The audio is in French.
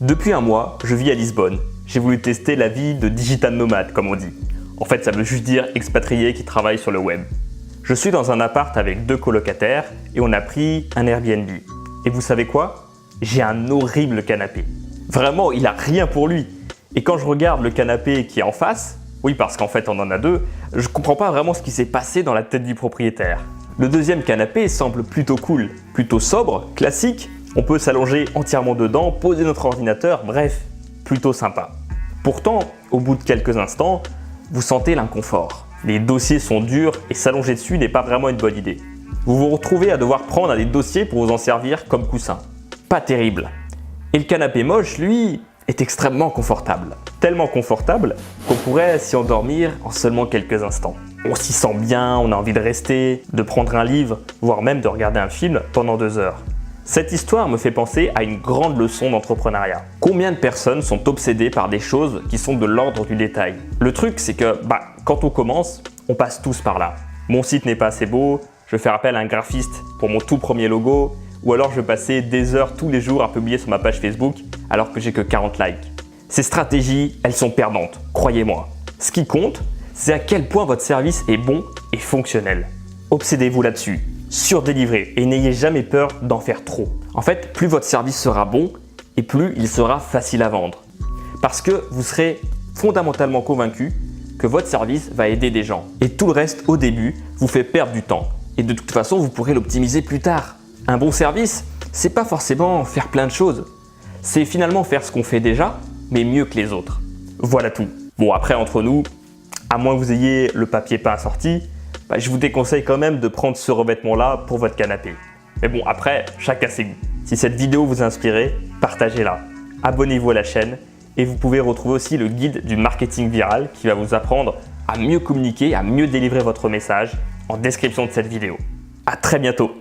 Depuis un mois, je vis à Lisbonne. J'ai voulu tester la vie de digital nomade, comme on dit. En fait, ça veut juste dire expatrié qui travaille sur le web. Je suis dans un appart avec 2 colocataires et on a pris un Airbnb. Et vous savez quoi? J'ai un horrible canapé. Vraiment, il a rien pour lui. Et quand je regarde le canapé qui est en face, oui parce qu'en fait on en a 2, je comprends pas vraiment ce qui s'est passé dans la tête du propriétaire. Le deuxième canapé semble plutôt cool, plutôt sobre, classique. On peut s'allonger entièrement dedans, poser notre ordinateur, bref, plutôt sympa. Pourtant, au bout de quelques instants, vous sentez l'inconfort. Les dossiers sont durs et s'allonger dessus n'est pas vraiment une bonne idée. Vous vous retrouvez à devoir prendre un des dossiers pour vous en servir comme coussin. Pas terrible. Et le canapé moche, lui, est extrêmement confortable. Tellement confortable qu'on pourrait s'y endormir en seulement quelques instants. On s'y sent bien, on a envie de rester, de prendre un livre, voire même de regarder un film pendant 2 heures. Cette histoire me fait penser à une grande leçon d'entrepreneuriat. Combien de personnes sont obsédées par des choses qui sont de l'ordre du détail? Le truc, c'est que quand on commence, on passe tous par là. Mon site n'est pas assez beau, je fais appel à un graphiste pour mon tout premier logo, ou alors je passais des heures tous les jours à publier sur ma page Facebook alors que j'ai que 40 likes. Ces stratégies, elles sont perdantes, croyez-moi. Ce qui compte, c'est à quel point votre service est bon et fonctionnel. Obsédez-vous là-dessus. Surdélivrer et n'ayez jamais peur d'en faire trop. En fait, plus votre service sera bon et plus il sera facile à vendre. Parce que vous serez fondamentalement convaincu que votre service va aider des gens. Et tout le reste au début vous fait perdre du temps. Et de toute façon, vous pourrez l'optimiser plus tard. Un bon service, c'est pas forcément faire plein de choses. C'est finalement faire ce qu'on fait déjà, mais mieux que les autres. Voilà tout. Bon, après, entre nous, à moins que vous ayez le papier peint sorti, je vous déconseille quand même de prendre ce revêtement-là pour votre canapé. Mais bon, après, chacun ses goûts. Si cette vidéo vous a inspiré, partagez-la. Abonnez-vous à la chaîne et vous pouvez retrouver aussi le guide du marketing viral qui va vous apprendre à mieux communiquer, à mieux délivrer votre message en description de cette vidéo. À très bientôt.